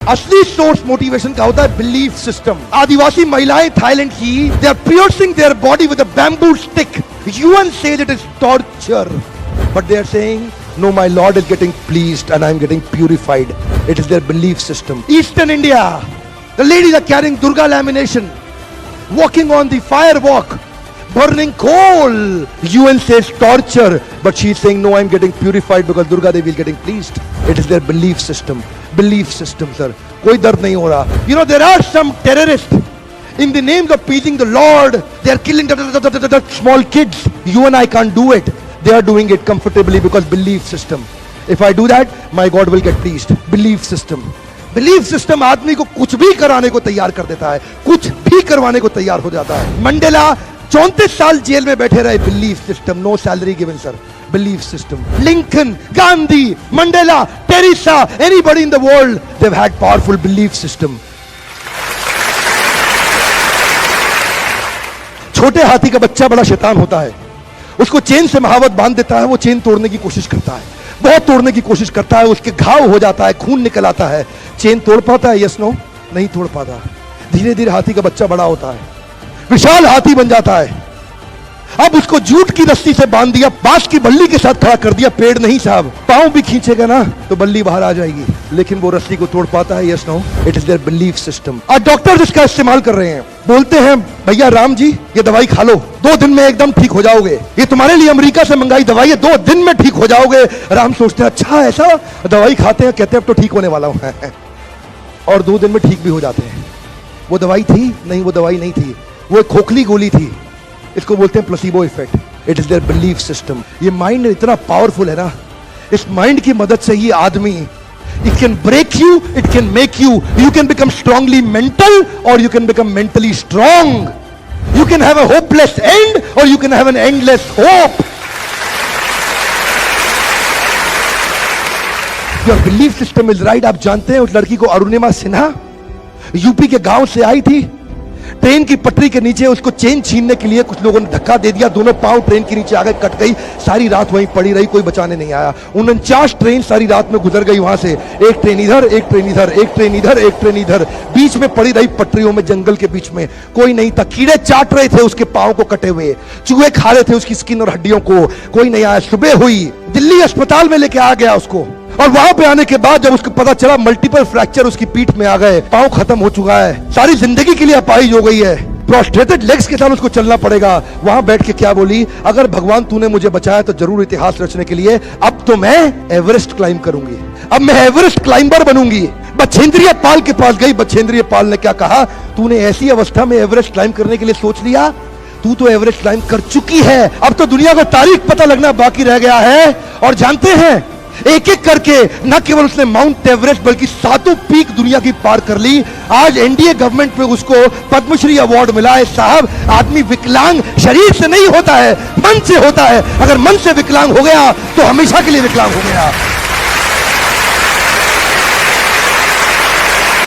असली source motivation का होता है बिलीफ सिस्टम। आदिवासी महिलाएं थाईलैंड की, they are piercing their body with a bamboo stick. UN says it is torture, but they are saying no, my Lord is getting pleased and I am getting purified. It is their belief system. Eastern India, the ladies are carrying Durga lamination, walking on the fire walk, burning coal. UN says torture, but she is saying no, I am getting purified because Durga Devi is getting pleased. It is their belief system. Belief system, sir. कोई दर्द नहीं हो रहा. You know, there are some terrorists in the names of pleasing the Lord. They are killing the small kids. You and I can't do it. They are doing it comfortably because belief system. If I do that, my God will get pleased. Belief system. Belief system आदमी को कुछ भी कराने को तैयार कर देता है, कुछ भी करवाने को तैयार हो जाता है। मंडेला 34 साल जेल में बैठे रहे, belief system, no salary given sir. Belief system. Lincoln, Gandhi, Mandela, Teresa, anybody in the world, they've had powerful belief system. छोटे हाथी का बच्चा बड़ा शैतान होता है, उसको चेन से महावत बांध देता है, वो चेन तोड़ने की कोशिश करता है, बहुत तोड़ने की कोशिश करता है, उसके घाव हो जाता है, खून निकल आता है। चेन तोड़ पाता है? यस नो, नहीं तोड़ पाता। धीरे धीरे हाथी का बच्चा बड़ा होता है, विशाल हाथी बन जाता है। अब उसको जूट की रस्सी से बांध दिया, बांस की बल्ली के साथ खड़ा कर दिया। पेड़ नहीं साहब, पांव भी खींचेगा ना तो बल्ली बाहर आ जाएगी, लेकिन वो रस्सी को तोड़ पाता है? Yes no, it is their belief system. आज डॉक्टर इसका इस्तेमाल कर रहे हैं, बोलते हैं भैया राम जी ये दवाई खा लो, 2 दिन में एकदम ठीक हो जाओगे, ये तुम्हारे लिए अमेरिका से मंगाई दवाई है, 2 दिन में ठीक हो जाओगे। राम सोचते हैं अच्छा ऐसा, दवाई खाते हैं, कहते हैं अब तो ठीक होने वाला हूं और 2 दिन में ठीक भी हो जाते हैं। वो दवाई थी? नहीं, वो दवाई नहीं थी, वो एक खोखली गोली थी। इसको बोलते हैं placebo effect. It is their belief system. ये माइंड इतना पावरफुल है ना, इस माइंड की मदद से ही आदमी, it can break you, it can make you, you can become strongly mental और you can become mentally strong. You can have a hopeless end और you can have an endless hope. Your belief system is right. आप जानते हैं उस लड़की को, Arunima Sinha, UP के गांव से आई थी, ट्रेन की पटरी के नीचे उसको चेन छीनने के लिए कुछ लोगों ने धक्का दे दिया, दोनों पांव ट्रेन के नीचे आ गए, कट गई, सारी रात वहीं पड़ी रही, कोई बचाने नहीं आया। 49 ट्रेन सारी रात में गुजर गई वहां से, एक ट्रेन इधर, एक ट्रेन इधर, एक ट्रेन इधर, एक ट्रेन इधर, बीच में पड़ी रही पटरियों में, जंगल के बीच में, कोई नहीं था। कीड़े चाट रहे थे उसके पांव को कटे हुए, चूहे खा रहे थे उसकी स्किन और हड्डियों को, कोई नहीं आया। सुबह हुई, दिल्ली अस्पताल में लेके आ गया उसको, और वहां पे आने के बाद जब उसको पता चला मल्टीपल फ्रैक्चर उसकी पीठ में आ गए, पांव खत्म हो चुका है, सारी जिंदगी के लिए अपाहिज हो गई है, प्रोस्ट्रेटेड लेग्स के साथ उसको चलना पड़ेगा। वहां बैठ के क्या बोली, अगर भगवान तूने मुझे बचाया तो जरूर इतिहास रचने के लिए, अब तो मैं एवरेस्ट क्लाइम करूंगी, अब मैं एवरेस्ट क्लाइंबर बनूंगी। बछेंद्रिय पाल के पास गई, बछेंद्रिय पाल ने क्या कहा, तूने ऐसी अवस्था में एवरेस्ट क्लाइम करने के लिए सोच लिया, तू तो एवरेस्ट क्लाइम कर चुकी है, अब तो दुनिया को तारीख पता लगना बाकी रह गया है। और जानते हैं, एक एक करके न केवल उसने माउंट एवरेस्ट बल्कि 7 पीक दुनिया की पार कर ली। आज एनडीए गवर्नमेंट में उसको पद्मश्री अवार्ड मिला है। साहब, आदमी विकलांग शरीर से नहीं होता है, मन से होता है। अगर मन से विकलांग हो गया तो हमेशा के लिए विकलांग हो गया।